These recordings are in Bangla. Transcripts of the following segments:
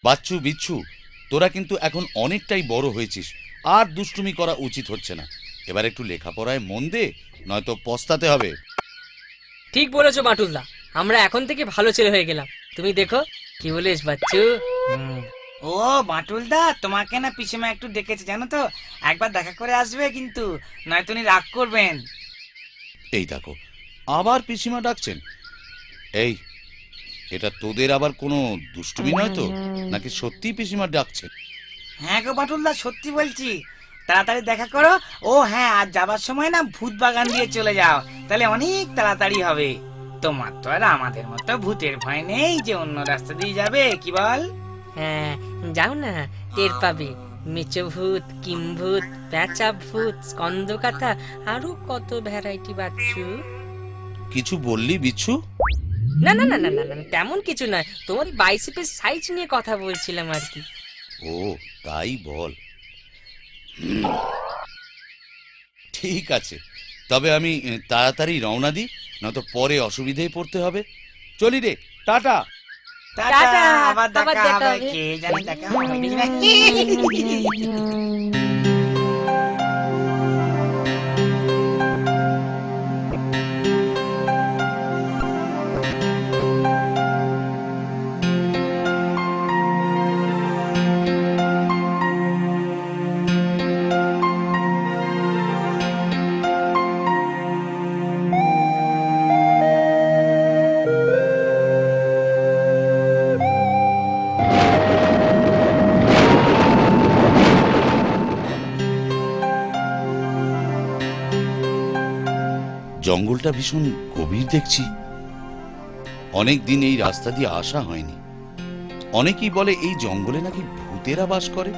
বাচ্চু বিচ্ছু, তোরা কিন্তু এখন অনেকটাই বড় হয়েছিস, আর দুষ্টুমি করা উচিত হচ্ছে না। এবার একটু লেখাপড়ায় মন দে, নয়তো পস্তাতে হবে। ঠিক বলেছো বাটুলদা, আমরা এখন থেকে ভালো ছেলে হয়ে গেলাম। তুমি দেখো, কি বলিস বাচ্চু? ও বাটুলদা, তোমাকে না পিসিমা একটু ডেকেছে জানো তো, একবার দেখা করে আসবে কিন্তু, নয়তো উনি রাগ করবেন। এই দেখো, আবার পিসিমা ডাকছেন। এই, এটা তোদের আবার কোনো দুষ্টুমি নয় তো, নাকি সত্যি পিসিমা ডাকছে? হ্যাঁ গো বাটুলদা, সত্যি বলছি। তাড়াতাড়ি দেখা করো। ও হ্যাঁ, আর যাবার সময় না ভূত বাগান দিয়ে চলে যাও, তাহলে অনেক তাড়াতাড়ি হবে। তোমার তো আর আমাদের মতো ভূতের ভয় নেই যে অন্য রাস্তা দিয়ে যাবে, কি বল? হ্যাঁ, যাও না, টের পাবে। মেচো ভূত, কিমভূত, প্যাঁচা ভূত, স্কন্দকাতা, আরো কত ভ্যারাইটি বাচ্চু। কিছু বললি বিচ্ছু? না না না না না না, তেমন কিছু নয়, তোমার বাইসেপের সাইজ নিয়ে কথা বলছিলাম আর কি। ও, তাই বল। ঠিক আছে, তবে আমি তাড়াতাড়ি রওনা দিই, নয়তো পরে অসুবিধায় পড়তে হবে। চলি রে, টাটা। টাটা, আবার আবার দেখা দেখা হবে, হবে। কে জানে দেখা হবে কিনা। জঙ্গলটা ভীষণ গভীর দেখছি। অনেক দিন এই রাস্তা দিয়ে আসা হয়নি। অনেকেই বলে এই জঙ্গলে নাকি ভূতেরা বাস করে।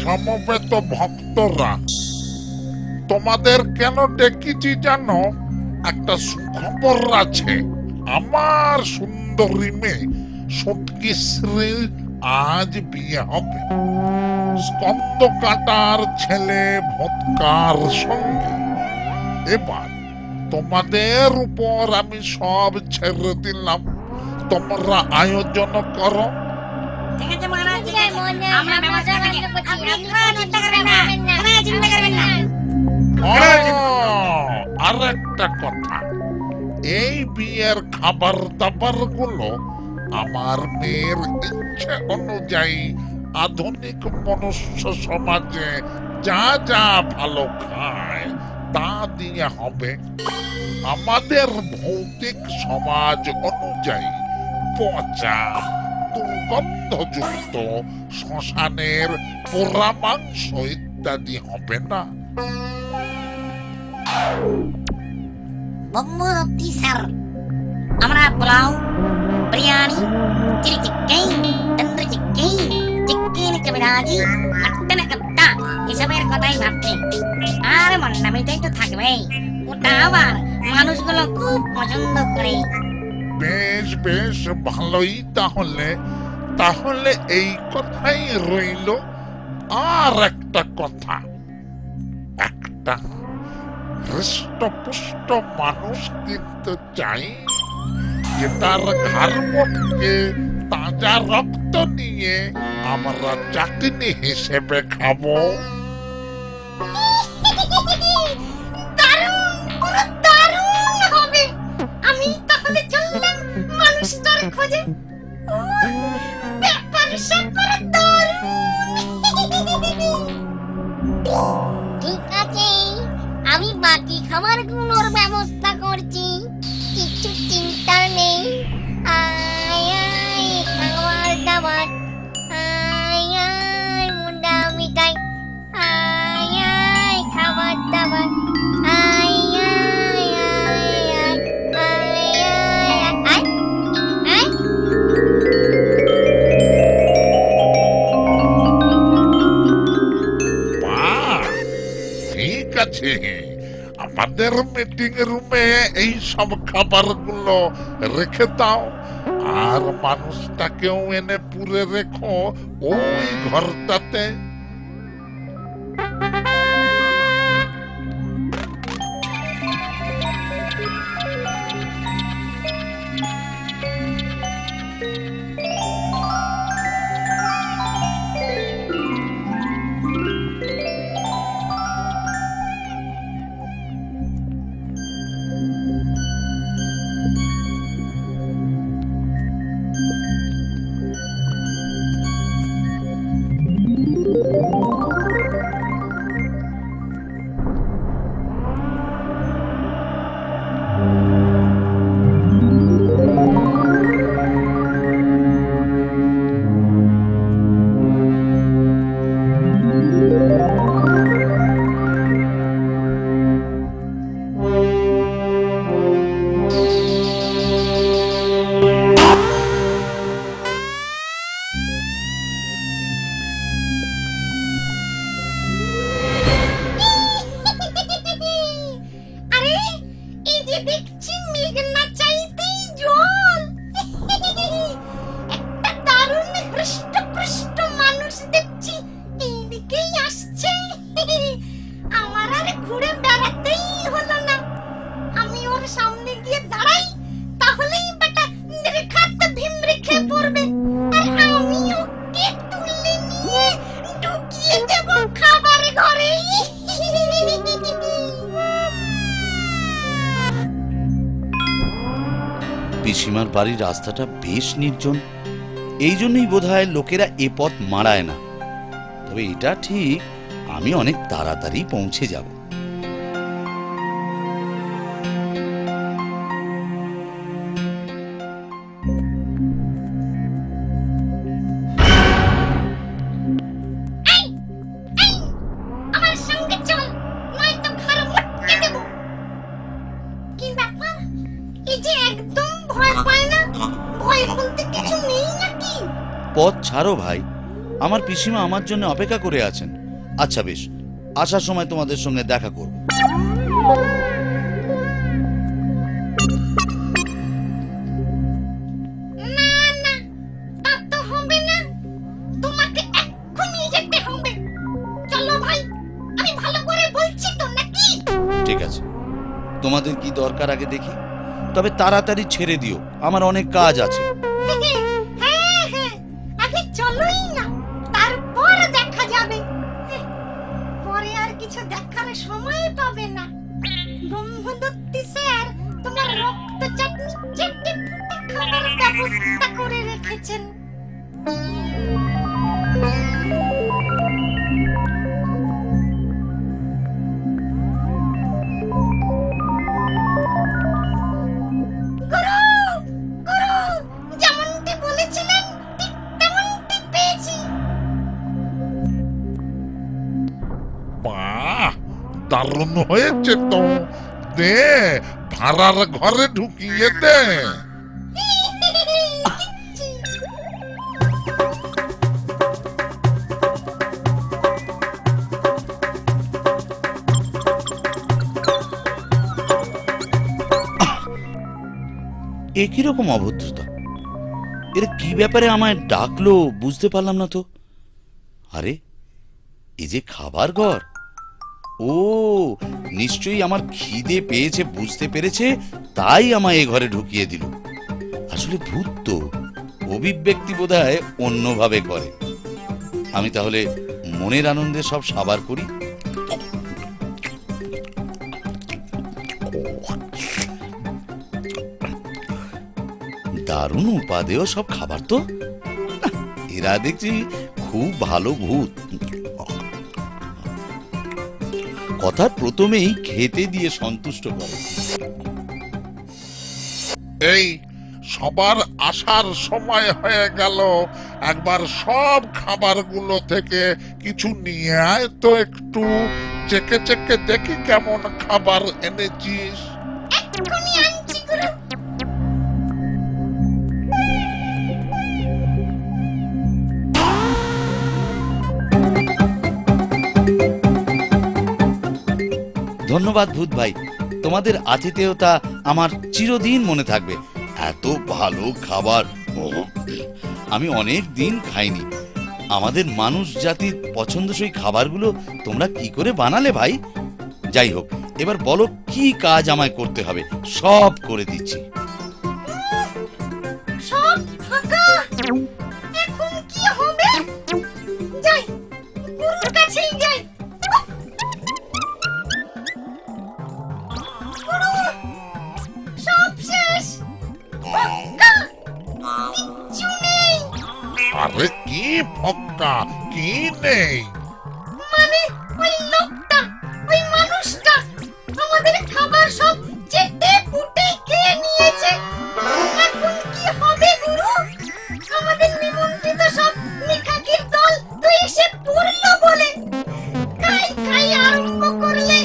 সমবেত ভক্তরা, তোমাদের কেন ডেকেছি জানো? একটা সুখবর আছে। আমার সুন্দরী মেয়ে সত্যিশ্রীর আজ বিয়ে হবে স্কন্দ কাটার ছেলে ভৎকার সঙ্গে। এবার তোমাদের উপর আমি সব ছেড়ে দিলাম, তোমরা আয়োজন করো। ঠিক আছে মহারাজ, ঠিক আছে, আমরা ব্যবস্থা করছি, আপনি কোনো চিন্তা করবেন না, কোনো চিন্তা করবেন না। আর একটা কথা, এই বিয়ের খাবার দাবার গুলো আমার মেয়ের ইচ্ছে অনুযায়ী আধুনিক মনুষ্য সমাজে যা যা ভালো খায় তা দিয়ে হবে। আমাদের ভৌতিক সমাজ অনুযায়ী পচা দুর্গন্ধযুক্ত শ্মশানের পোড়া মাংস ইত্যাদি হবে না। বম্বরতি স্যার, আমরা pulao, biryani, chilli chicken, tandoori chicken, chicken kabiraji, mutton kofta এসবের কথাই ভাবছি। আর মন্ডা মিঠাই তো থাকবেই, ওটা আবার মানুষগুলো খুব পছন্দ করে। বেশ বেশ, ভালোই তাহলে। তাহলে এই কথাই রইল। আর একটা কথা, একটা হৃষ্টপুষ্ট মানুষ কিন্তু চাই, যে তার ঘাড় তাজা রক্ত নিয়ে আমরা চাটনি হিসেবে খাবো। দারুণ, পুরো দারুণ হবে। আমি তাহলে চললাম মানুষটার খোঁজে। ব্যাপার স্যাপার দারুণ। ঠিক আছে, আমি বাকি খাবারগুলোর ব্যবস্থা করছি, কিছু চিন্তা নেই। আয় আয় মিটিং রুমে এই সব খাবারগুলো রেখে দাও, আর মানুষটাকেও এনে পুরে রেখো ওই ঘরটাতে। আরে এই যে দেখছি মেঘনা চাইতেই জল। একটা দারুণ হৃষ্টপুষ্ট মানুষ দেখছি এইদিকেই আসছে। আমার আর ঘুরে বেড়াতেই হলো না, আমি ওর সামনে গিয়ে দাঁড়াই, তাহলেই বেটা নির্ঘাত ভিমড়ে খেয়ে পড়বে, আর আমি ওকে তুলে নিয়ে ঢুকিয়ে দেব খাবার ঘরে। পিসিমার বাড়ির রাস্তাটা বেশ নির্জন, এই জন্যই বোধহয় লোকেরা এ পথ মারায় না। তবে এটা ঠিক, আমি অনেক তাড়াতাড়ি পৌঁছে যাব। আমার সঙ্গে চল, নয়তো ঘর মুটকে দেব। কি ব্যাপার, এই যে একদম ভয় পায় না? ভয় বলতে কিছু নেই নাকি? পথ ছাড়ো ভাই, আমার পিসিমা আমার জন্য অপেক্ষা করে আছেন। আচ্ছা বেশ, আসার সময় তোমাদের সঙ্গে দেখা করব। না না, তা তো হবে না, তোমাকে এক্ষুনি যেতে হবে। চলো ভাই, আমি ভালো করে বলছি তো নাকি? ঠিক আছে, তোমাদের কি দরকার আগে দেখি, তবে তাড়াতাড়ি ছেড়ে দিও, আমার অনেক কাজ আছে। হ্যাঁ হ্যাঁ, আগে চলোই না, তারপর দেখা যাবে। পরে আর কিছু দেখার সময় পাবে না। ব্রহ্মদত্তি স্যার তোমার রক্ত চাটনি চেটে পুটে খাবার ব্যবস্থা করে রেখেছেন। গুরু, গুরু, যেমনটি বলেছিলেন ঠিক তেমনটি পেয়েছি। বাহ, দারুণ হয়েছে তো। দে, ভাড়ার ঘরে ঢুকিয়ে দে। এ কিরকম অভদ্রতা! এরা কি ব্যাপারে আমায় ডাকলো বুঝতে পারলাম না তো। আরে, এ যে খাবার ঘর। ও, নিশ্চয়ই আমার খিদে পেয়েছে বুঝতে পেরেছে, তাই আমায় এ ঘরে ঢুকিয়ে দিল। আসলে ভূত তো, অভিব্যক্তি বোধহয় অন্যভাবে করে। আমি তাহলে মনের আনন্দে সব সাবার করি। দারুণ উপাদেয় সব খাবার তো। এরা দেখছি খুব ভালো ভূত। কথার প্রথমেই খেতে দিয়ে সন্তুষ্ট করে। এই সবার আসার সময় হয়ে গেল, একবার সব খাবারগুলো থেকে কিছু নিয়ে আয় তো, একটু চেকে চেকে দেখি কেমন খাবার এনেছিস। এক্ষুনি আনছি গুরু। ধন্যবাদ ভূত ভাই, তোমাদের আতিথেয়তা আমার চিরদিন মনে থাকবে। এত ভালো খাবার আমি অনেক দিন খাইনি। আমাদের মানুষ জাতির পছন্দসই খাবারগুলো তোমরা কি করে বানালে ভাই? যাই হোক, এবার বলো কি কাজ আমায় করতে হবে, সব করে দিচ্ছি। সব ফাঁকা, এখন কি হবে? যাই, গুরুর কাছেই যাই। গুরু, সব শেষ, ফাঁকা, কিচ্ছু নেই। আরে কি ফক্কা, কি নেই? মানে ওই লোকটা, ওই মানুষটা আমাদের খাবার সব চেটে পুটে খেয়ে নিয়েছে। এখন কি হবে গুরু? আমাদের নিমন্ত্রিত সব নিকাকির দল তো এসে পড়লো বলে। খাই খাই আরম্ভ করলে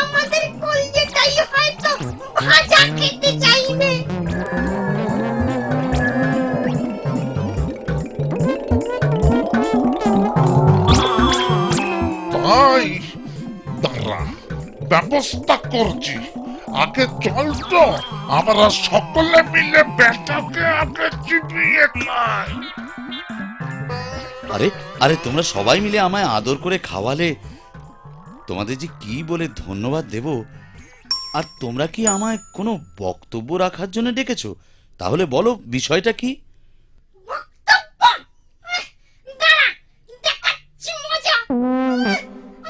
আমাদের কলজেটাই হয়তো ভাজা খেতে চাইবে। তাই দাঁড়া, ব্যবস্থা করছি। আগে চল তো, আমরা সকলে মিলে বেটাকে আগে চিবিয়ে খাই। আরে আরে তোমরা সবাই মিলে আমায় আদর করে খাওয়ালে, তোমাদের যে কি বলে ধন্যবাদ দেব। আর তোমরা কি আমায় কোনো বক্তব্য রাখার জন্য ডেকেছো? তাহলে বলো বিষয়টা কি? বক্তব্য? দাঁড়া, দেখাচ্ছি মজা।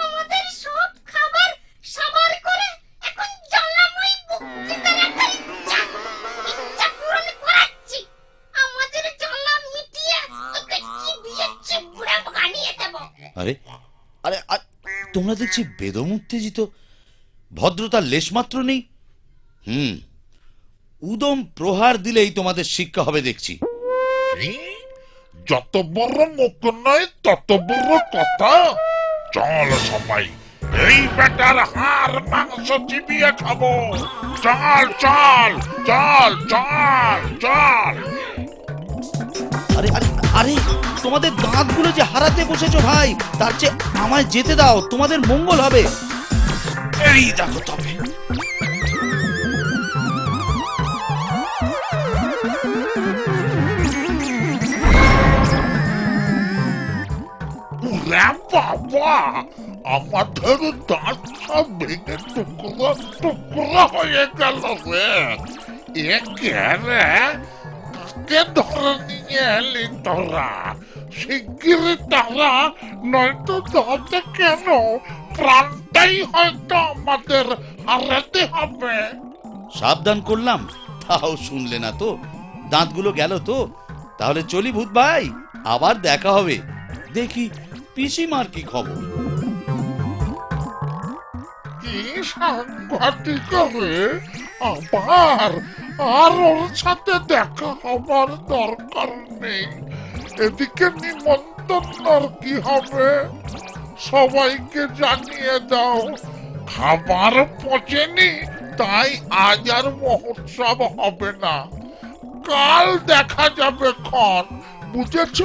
আমাদের সব খাবার সাবার করে এখন জ্বালাময় বক্তৃতা রাখার ইচ্ছা পূরণ করাচ্ছি। আমাদের জ্বালা মিটিয়ে তোকে চিবিয়ে চিবুড়ে বানিয়ে দেব। আরে আরে আরে, তোমরা দেখছি বেদম উত্তেজিত, ভদ্রতার লেশমাত্র নেই। উদম প্রহার দিলেই তোমাদের শিক্ষা হবে দেখছি। কি? যত বড় মুখ নয় তত বড় কথা। চল সবাই, এই বেটার হাড় মাংস চিবিয়ে খাবো। চল চল চল চল চল। আরে আরে আরে, তোমাদের দাঁতগুলো যে হারাতে বসেছো ভাই, তার চেয়ে আমায় যেতে দাও, তোমাদের মঙ্গল হবে। এই দেখো তবে। ওরে বাবা, আমাদের দাঁত সব ভেঙে টুকরো টুকরো হয়ে গেল রে। এ কে রে? কাকে ধরে নিয়ে এলি তোরা? শিগগিরই তারা, নয়তো দাঁতে কেন প্রাণটাই হয়তো আমাদের হারাতে হবে। সাবধান করলাম, তাও শুনলে না তো। দাঁতগুলো গেল তো? তাহলে চলি ভূত ভাই, আবার দেখা হবে। দেখি পিসিমার কি খবর। কি সাংঘাতিক রে! আবার আর ওর সাথে দেখা হবার দরকার নেই। এদিকে নিমন্ত্রণ কি হবে? সবাইকে জানিয়ে দাও খাবার পচেনি, তাই আজ আর মহোৎসব হবে না। কাল দেখা যাবে ক্ষণ, বুঝেছ?